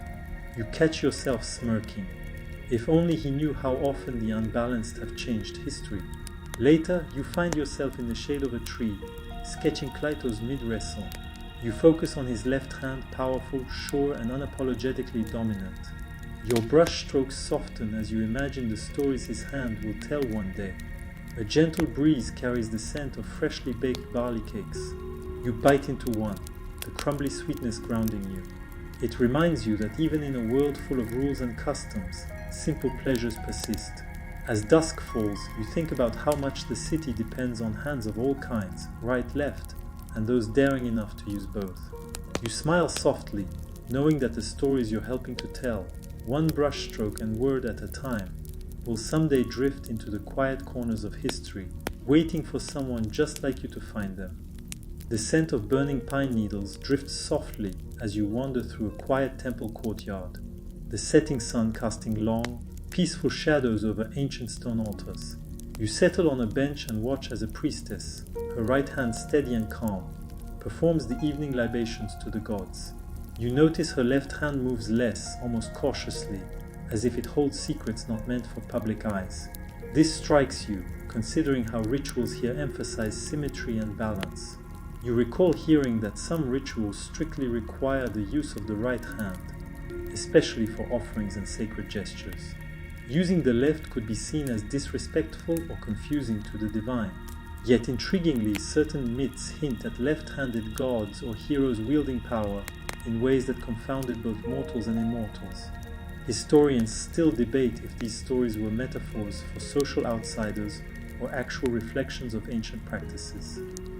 Speaker 1: You catch yourself smirking. If only he knew how often the unbalanced have changed history. Later, you find yourself in the shade of a tree, sketching Kleitos mid-wrestle. You focus on his left hand, powerful, sure, and unapologetically dominant. Your brush strokes soften as you imagine the stories his hand will tell one day. A gentle breeze carries the scent of freshly baked barley cakes. You bite into one, the crumbly sweetness grounding you. It reminds you that even in a world full of rules and customs, simple pleasures persist. As dusk falls, you think about how much the city depends on hands of all kinds, right, left, and those daring enough to use both. You smile softly, knowing that the stories you're helping to tell, one brushstroke and word at a time, will someday drift into the quiet corners of history, waiting for someone just like you to find them. The scent of burning pine needles drifts softly as you wander through a quiet temple courtyard, the setting sun casting long, peaceful shadows over ancient stone altars. You settle on a bench and watch as a priestess, her right hand steady and calm, performs the evening libations to the gods. You notice her left hand moves less, almost cautiously, as if it holds secrets not meant for public eyes. This strikes you, considering how rituals here emphasize symmetry and balance. You recall hearing that some rituals strictly require the use of the right hand, especially for offerings and sacred gestures. Using the left could be seen as disrespectful or confusing to the divine. Yet intriguingly, certain myths hint at left-handed gods or heroes wielding power in ways that confounded both mortals and immortals. Historians still debate if these stories were metaphors for social outsiders or actual reflections of ancient practices.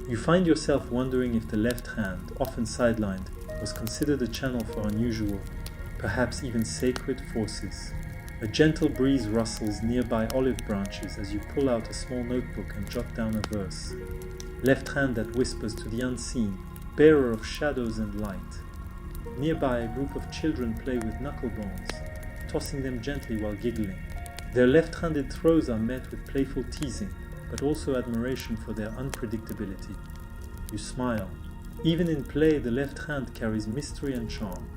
Speaker 1: You find yourself wondering if the left hand, often sidelined, was considered a channel for unusual, perhaps even sacred forces. A gentle breeze rustles nearby olive branches as you pull out a small notebook and jot down a verse. Left hand that whispers to the unseen, bearer of shadows and light. Nearby, a group of children play with knucklebones, tossing them gently while giggling. Their left-handed throws are met with playful teasing, but also admiration for their unpredictability. You smile. Even in play, the left hand carries mystery and charm.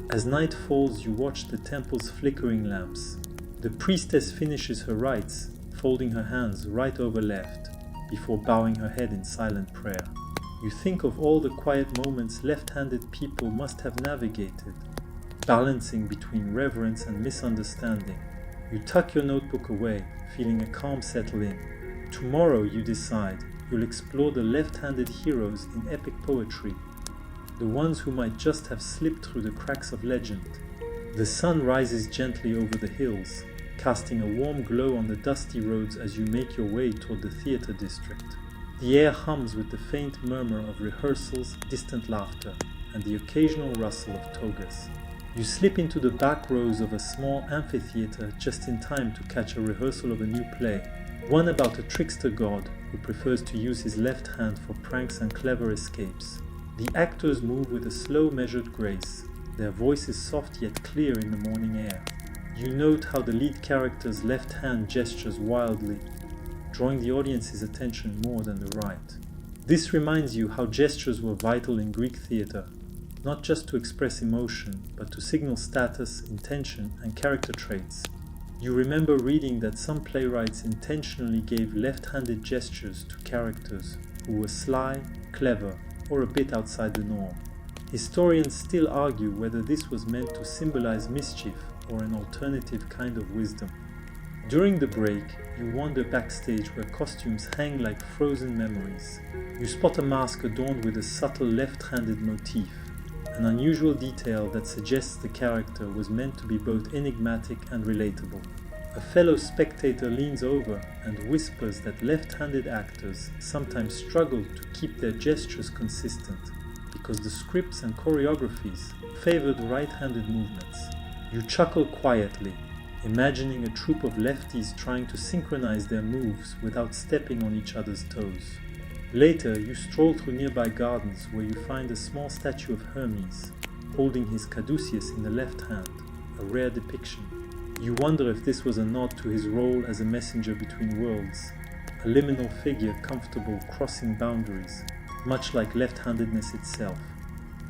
Speaker 1: As night falls, you watch the temple's flickering lamps. The priestess finishes her rites, folding her hands right over left, before bowing her head in silent prayer. You think of all the quiet moments left-handed people must have navigated, balancing between reverence and misunderstanding. You tuck your notebook away, feeling a calm settle in. Tomorrow, you decide, you'll explore the left-handed heroes in epic poetry, the ones who might just have slipped through the cracks of legend. The sun rises gently over the hills, casting a warm glow on the dusty roads as you make your way toward the theater district. The air hums with the faint murmur of rehearsals, distant laughter, and the occasional rustle of togas. You slip into the back rows of a small amphitheater just in time to catch a rehearsal of a new play, one about a trickster god who prefers to use his left hand for pranks and clever escapes. The actors move with a slow, measured grace, their voices soft yet clear in the morning air. You note how the lead character's left hand gestures wildly, drawing the audience's attention more than the right. This reminds you how gestures were vital in Greek theatre, not just to express emotion, but to signal status, intention, and character traits. You remember reading that some playwrights intentionally gave left-handed gestures to characters who were sly, clever, or a bit outside the norm. Historians still argue whether this was meant to symbolize mischief or an alternative kind of wisdom. During the break, you wander backstage where costumes hang like frozen memories. You spot a mask adorned with a subtle left-handed motif, an unusual detail that suggests the character was meant to be both enigmatic and relatable. A fellow spectator leans over and whispers that left-handed actors sometimes struggle to keep their gestures consistent because the scripts and choreographies favored right-handed movements. You chuckle quietly, imagining a troupe of lefties trying to synchronize their moves without stepping on each other's toes. Later, you stroll through nearby gardens where you find a small statue of Hermes, holding his caduceus in the left hand, a rare depiction. You wonder if this was a nod to his role as a messenger between worlds, a liminal figure comfortable crossing boundaries, much like left-handedness itself.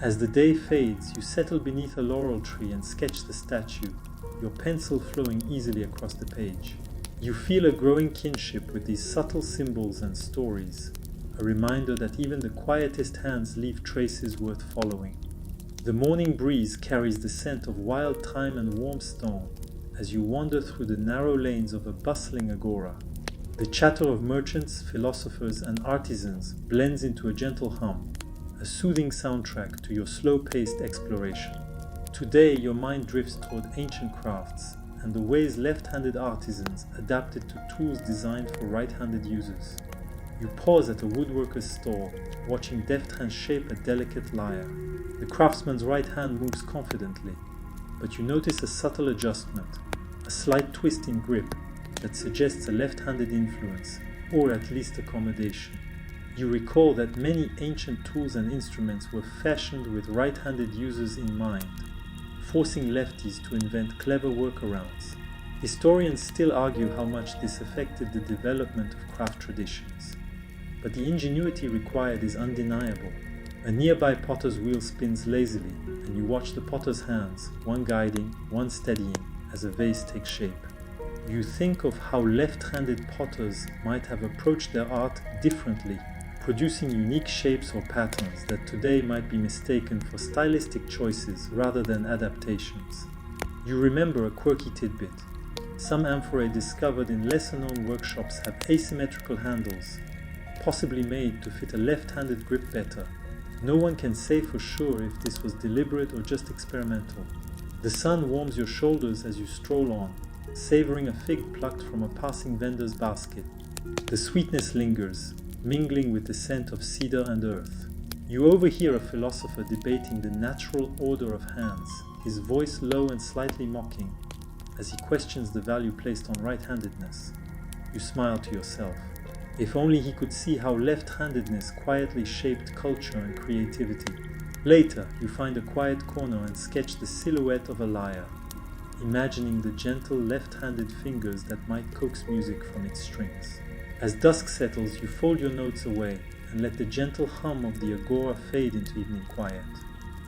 Speaker 1: As the day fades, you settle beneath a laurel tree and sketch the statue, your pencil flowing easily across the page. You feel a growing kinship with these subtle symbols and stories, a reminder that even the quietest hands leave traces worth following. The morning breeze carries the scent of wild thyme and warm stone as you wander through the narrow lanes of a bustling agora. The chatter of merchants, philosophers, and artisans blends into a gentle hum, a soothing soundtrack to your slow-paced exploration. Today, your mind drifts toward ancient crafts and the ways left-handed artisans adapted to tools designed for right-handed users. You pause at a woodworker's stall, watching deft hands shape a delicate lyre. The craftsman's right hand moves confidently, but you notice a subtle adjustment, a slight twist in grip that suggests a left-handed influence, or at least accommodation. You recall that many ancient tools and instruments were fashioned with right-handed users in mind, forcing lefties to invent clever workarounds. Historians still argue how much this affected the development of craft traditions. But the ingenuity required is undeniable. A nearby potter's wheel spins lazily, and you watch the potter's hands, one guiding, one steadying, as a vase takes shape. You think of how left-handed potters might have approached their art differently, producing unique shapes or patterns that today might be mistaken for stylistic choices rather than adaptations. You remember a quirky tidbit. Some amphorae discovered in lesser-known workshops have asymmetrical handles, possibly made to fit a left-handed grip better. No one can say for sure if this was deliberate or just experimental. The sun warms your shoulders as you stroll on, savoring a fig plucked from a passing vendor's basket. The sweetness lingers, mingling with the scent of cedar and earth. You overhear a philosopher debating the natural order of hands, his voice low and slightly mocking, as he questions the value placed on right-handedness. You smile to yourself. If only he could see how left-handedness quietly shaped culture and creativity. Later, you find a quiet corner and sketch the silhouette of a lyre, imagining the gentle left-handed fingers that might coax music from its strings. As dusk settles, you fold your notes away and let the gentle hum of the agora fade into evening quiet.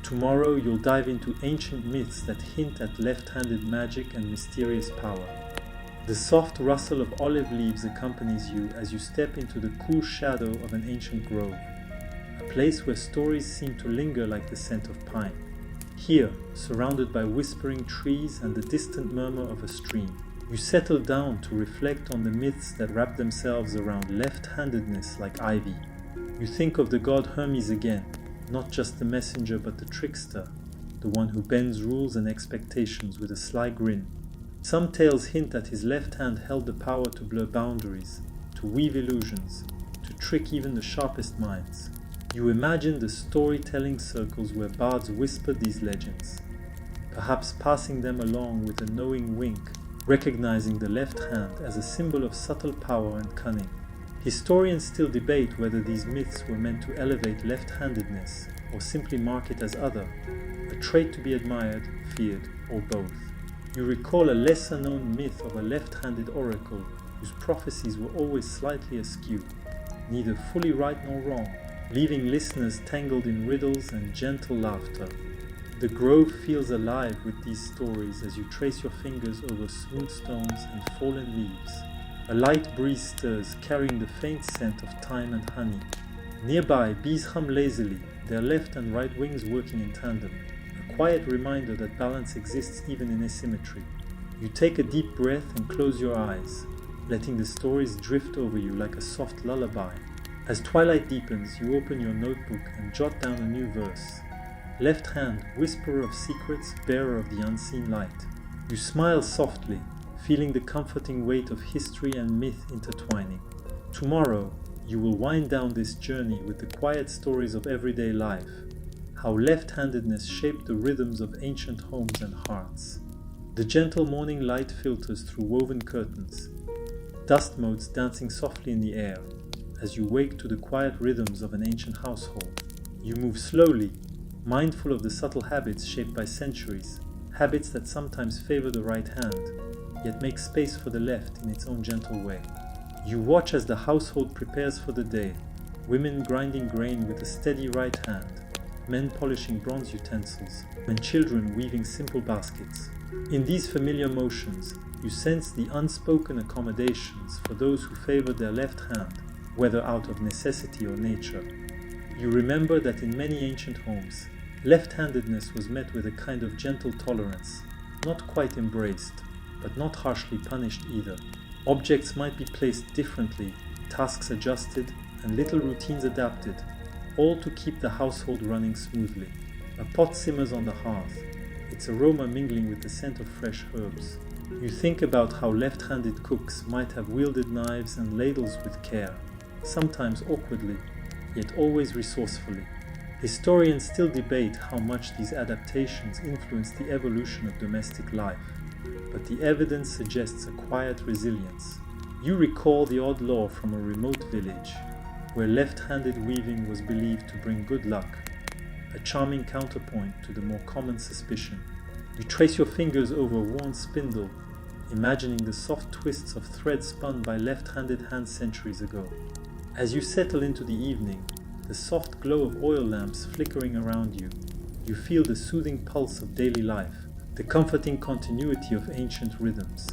Speaker 1: Tomorrow, you'll dive into ancient myths that hint at left-handed magic and mysterious power. The soft rustle of olive leaves accompanies you as you step into the cool shadow of an ancient grove, a place where stories seem to linger like the scent of pine. Here, surrounded by whispering trees and the distant murmur of a stream, you settle down to reflect on the myths that wrap themselves around left-handedness like ivy. You think of the god Hermes again, not just the messenger but the trickster, the one who bends rules and expectations with a sly grin. Some tales hint that his left hand held the power to blur boundaries, to weave illusions, to trick even the sharpest minds. You imagine the storytelling circles where bards whispered these legends, perhaps passing them along with a knowing wink, recognizing the left hand as a symbol of subtle power and cunning. Historians still debate whether these myths were meant to elevate left-handedness or simply mark it as other, a trait to be admired, feared, or both. You recall a lesser-known myth of a left-handed oracle whose prophecies were always slightly askew, neither fully right nor wrong, leaving listeners tangled in riddles and gentle laughter. The grove feels alive with these stories as you trace your fingers over smooth stones and fallen leaves. A light breeze stirs, carrying the faint scent of thyme and honey. Nearby, bees hum lazily, their left and right wings working in tandem, a quiet reminder that balance exists even in asymmetry. You take a deep breath and close your eyes, letting the stories drift over you like a soft lullaby. As twilight deepens, you open your notebook and jot down a new verse. Left hand, whisperer of secrets, bearer of the unseen light. You smile softly, feeling the comforting weight of history and myth intertwining. Tomorrow, you will wind down this journey with the quiet stories of everyday life, how left-handedness shaped the rhythms of ancient homes and hearts. The gentle morning light filters through woven curtains, dust motes dancing softly in the air. As you wake to the quiet rhythms of an ancient household, you move slowly, mindful of the subtle habits shaped by centuries, habits that sometimes favor the right hand, yet make space for the left in its own gentle way. You watch as the household prepares for the day, women grinding grain with a steady right hand, men polishing bronze utensils, and children weaving simple baskets. In these familiar motions, you sense the unspoken accommodations for those who favored their left hand, whether out of necessity or nature. You remember that in many ancient homes, left-handedness was met with a kind of gentle tolerance, not quite embraced, but not harshly punished either. Objects might be placed differently, tasks adjusted, and little routines adapted, all to keep the household running smoothly. A pot simmers on the hearth, its aroma mingling with the scent of fresh herbs. You think about how left-handed cooks might have wielded knives and ladles with care, sometimes awkwardly, yet always resourcefully. Historians still debate how much these adaptations influenced the evolution of domestic life, but the evidence suggests a quiet resilience. You recall the odd law from a remote village, where left-handed weaving was believed to bring good luck, a charming counterpoint to the more common suspicion. You trace your fingers over a worn spindle, imagining the soft twists of thread spun by left-handed hands centuries ago. As you settle into the evening, the soft glow of oil lamps flickering around you, you feel the soothing pulse of daily life, the comforting continuity of ancient rhythms.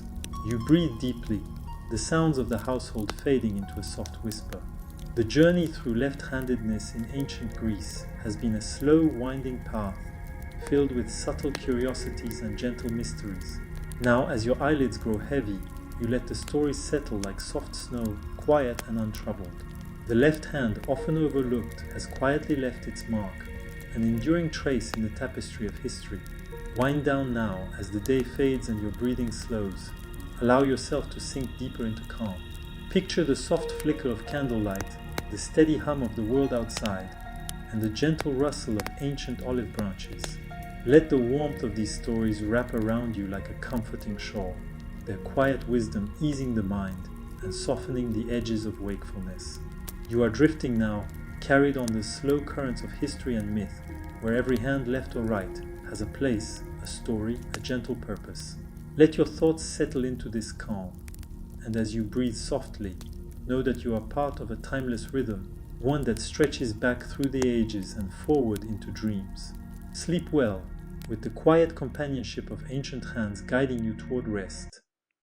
Speaker 1: You breathe deeply, the sounds of the household fading into a soft whisper. The journey through left-handedness in ancient Greece has been a slow, winding path, filled with subtle curiosities and gentle mysteries. Now, as your eyelids grow heavy, you let the stories settle like soft snow, quiet and untroubled. The left hand, often overlooked, has quietly left its mark, an enduring trace in the tapestry of history. Wind down now as the day fades and your breathing slows. Allow yourself to sink deeper into calm. Picture the soft flicker of candlelight, the steady hum of the world outside, and the gentle rustle of ancient olive branches. Let the warmth of these stories wrap around you like a comforting shawl, their quiet wisdom easing the mind and softening the edges of wakefulness. You are drifting now, carried on the slow currents of history and myth, where every hand left or right has a place, a story, a gentle purpose. Let your thoughts settle into this calm, and as you breathe softly, know that you are part of a timeless rhythm, one that stretches back through the ages and forward into dreams. Sleep well, with the quiet companionship of ancient hands guiding you toward rest.